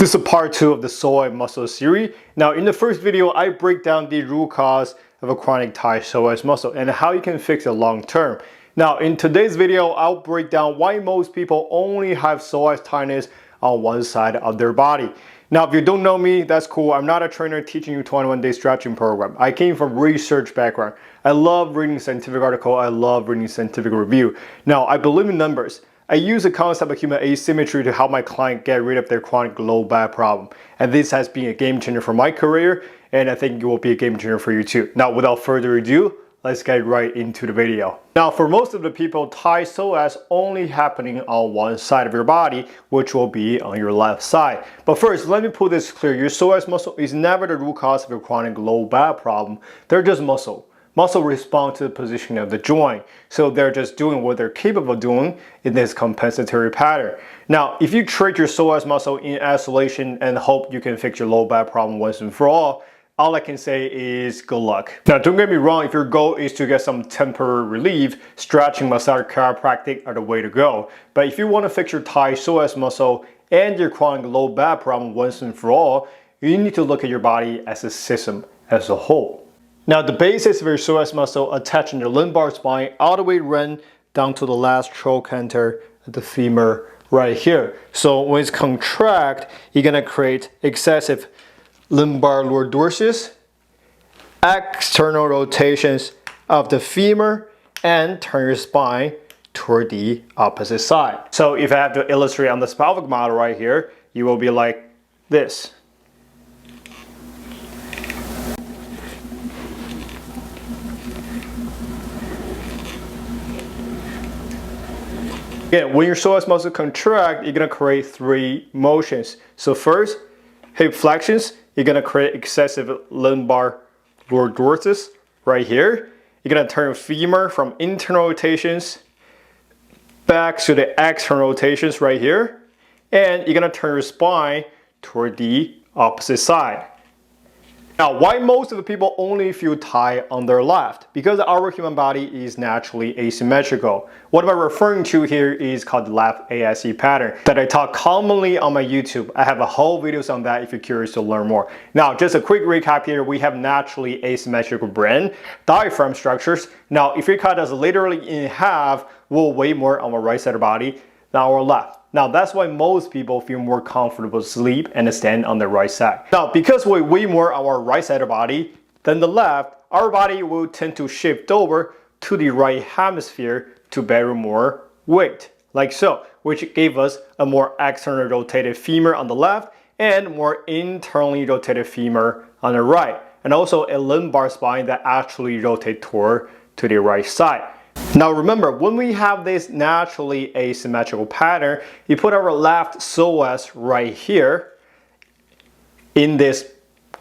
This is part 2 of the psoas muscle series. Now in the first video, I break down the root cause of a chronic tight psoas muscle and how you can fix it long term. Now in today's video, I'll break down why most people only have psoas tightness on one side of their body. Now if you don't know me, that's cool. I'm not a trainer teaching you 21-day stretching program. I came from research background. I love reading scientific article. I love reading scientific review. Now I believe in numbers. I use the concept of human asymmetry to help my client get rid of their chronic low back problem. And this has been a game changer for my career, and I think it will be a game changer for you too. Now, without further ado, let's get right into the video. Now, for most of the people, tight psoas only happening on one side of your body, which will be on your left side. But first, let me put this clear. Your psoas muscle is never the root cause of your chronic low back problem. They're just muscle. Muscle respond to the position of the joint, so they're just doing what they're capable of doing in this compensatory pattern. Now, if you treat your psoas muscle in isolation and hope you can fix your low back problem once and for all I can say is good luck. Now, don't get me wrong, if your goal is to get some temporary relief, stretching, massage, chiropractic are the way to go. But if you want to fix your tight psoas muscle and your chronic low back problem once and for all, you need to look at your body as a system, as a whole. Now, the basis of your psoas muscle attaching the lumbar spine all the way run down to the last trochanter of the femur right here. So when it's contract, you're gonna create excessive lumbar lordosis, external rotations of the femur, and turn your spine toward the opposite side. So if I have to illustrate on the pelvic model right here, you will be like this. Again, when your psoas muscle contract, you're gonna create 3 motions. So first, hip flexions, you're gonna create excessive lumbar lordosis right here. You're gonna turn femur from internal rotations back to the external rotations right here. And you're gonna turn your spine toward the opposite side. Now, why most of the people only feel tight on their left? Because our human body is naturally asymmetrical. What I'm referring to here is called the left ASE pattern that I talk commonly on my YouTube. I have a whole videos on that if you're curious to learn more. Now, just a quick recap here. We have naturally asymmetrical brain, diaphragm structures. Now, if you cut us literally in half, we'll weigh more on our right side of the body than our left. Now that's why most people feel more comfortable to sleep and stand on the right side. Now because we weigh more on our right side of the body than the left, our body will tend to shift over to the right hemisphere to bear more weight, like so, which gave us a more externally rotated femur on the left and more internally rotated femur on the right, and also a lumbar spine that actually rotates toward to the right side. Now remember, when we have this naturally asymmetrical pattern, you put our left psoas right here in this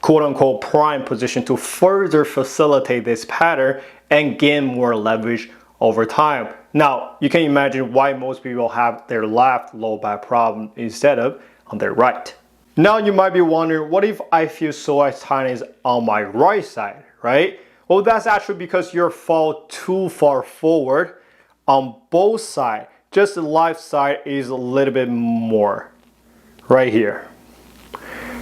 quote-unquote prime position to further facilitate this pattern and gain more leverage over time. Now, you can imagine why most people have their left low back problem instead of on their right. Now you might be wondering, what if I feel psoas tightness on my right side, right? Well, that's actually because you fall too far forward on both sides. Just the left side is a little bit more right here.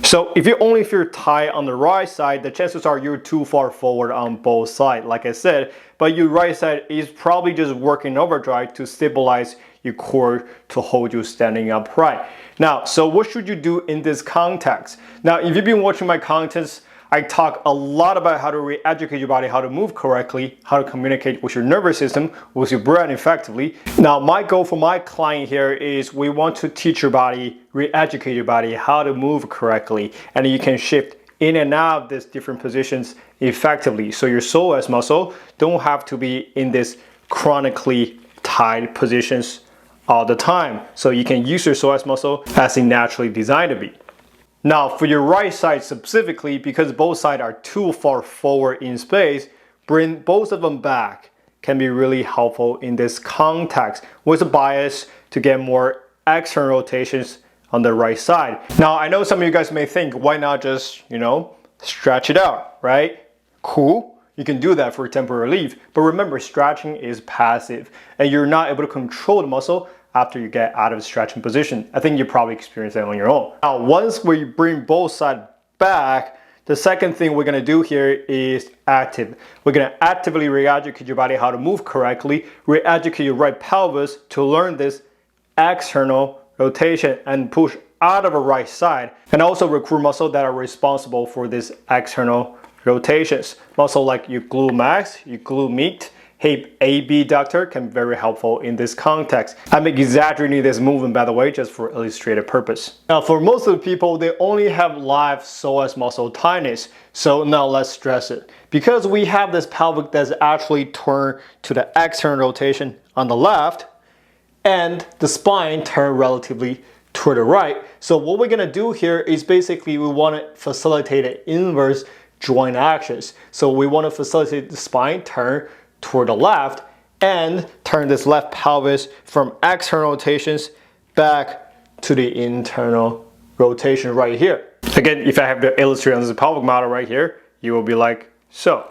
So if you only feel tight on the right side, the chances are you're too far forward on both sides, like I said, but your right side is probably just working overdrive to stabilize your core to hold you standing upright. Now, so what should you do in this context? Now, if you've been watching my contents, I talk a lot about how to re-educate your body, how to move correctly, how to communicate with your nervous system, with your brain effectively. Now, my goal for my client here is we want to teach your body, re-educate your body how to move correctly, and you can shift in and out of these different positions effectively. So your psoas muscle don't have to be in this chronically tight positions all the time. So you can use your psoas muscle as it naturally designed to be. Now for your right side specifically, because both sides are too far forward in space, bring both of them back can be really helpful in this context with a bias to get more external rotations on the right side. Now I know some of you guys may think, why not just, stretch it out, right? Cool. You can do that for temporary relief, but remember, stretching is passive and you're not able to control the muscle after you get out of stretching position. I think you probably experience that on your own. Now, once we bring both sides back, the second thing we're gonna do here is active. We're gonna actively re-educate your body how to move correctly, re-educate your right pelvis to learn this external rotation and push out of the right side, and also recruit muscles that are responsible for this external rotations. Muscle like your glute max, your glute med, hip abductor can be very helpful in this context. I'm exaggerating this movement, by the way, just for illustrative purpose. Now, for most of the people, they only have live psoas muscle tightness. So now let's stress it. Because we have this pelvic that's actually turned to the external rotation on the left, and the spine turned relatively to the right. So what we're gonna do here is basically we wanna facilitate an inverse joint actions. So we wanna facilitate the spine turn toward the left and turn this left pelvis from external rotations back to the internal rotation right here. Again, if I have to illustrate on this pelvic model right here, you will be like so.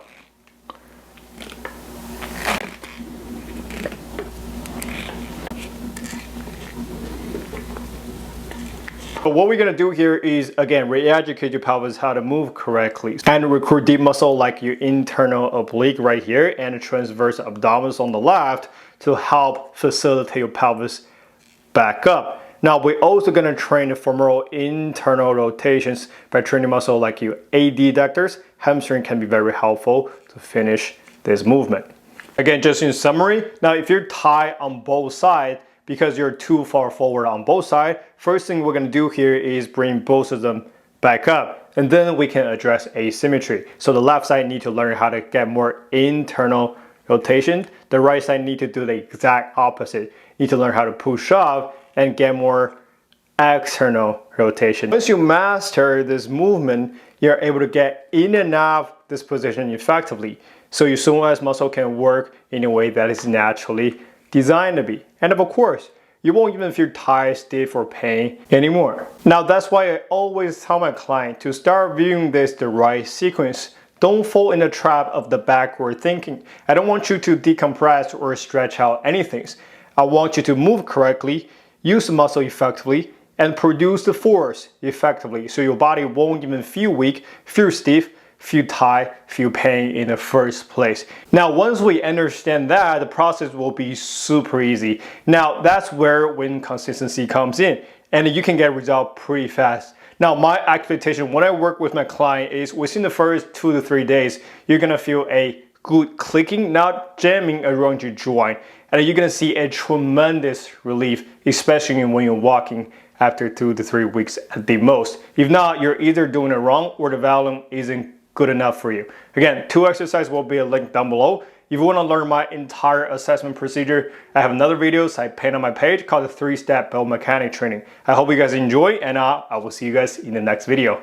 But what we're gonna do here is, again, re-educate your pelvis how to move correctly and recruit deep muscle like your internal oblique right here and transverse abdominis on the left to help facilitate your pelvis back up. Now, we're also gonna train the femoral internal rotations by training muscle like your adductors. Hamstring can be very helpful to finish this movement. Again, just in summary, now if you're tight on both sides, because you're too far forward on both sides, first thing we're gonna do here is bring both of them back up. And then we can address asymmetry. So the left side need to learn how to get more internal rotation. The right side need to do the exact opposite. Need to learn how to push up and get more external rotation. Once you master this movement, you're able to get in and out this position effectively. So your psoas muscle can work in a way that is naturally designed to be. And of course, you won't even feel tired, stiff, or pain anymore. Now that's why I always tell my client to start viewing this the right sequence. Don't fall in the trap of the backward thinking. I don't want you to decompress or stretch out anything. I want you to move correctly, use the muscle effectively, and produce the force effectively so your body won't even feel weak, feel stiff, feel tight, feel pain in the first place. Now, once we understand that, the process will be super easy. Now, that's where when consistency comes in, and you can get results pretty fast. Now, my expectation when I work with my client is within the first 2 to 3 days, you're gonna feel a good clicking, not jamming around your joint. And you're gonna see a tremendous relief, especially when you're walking after 2 to 3 weeks at the most. If not, you're either doing it wrong or the volume isn't good enough for you. Again, 2 exercises will be a link down below. If you want to learn my entire assessment procedure, I have another video I pinned on my page called the 3-step biomechanics training. I hope you guys enjoy, and I will see you guys in the next video.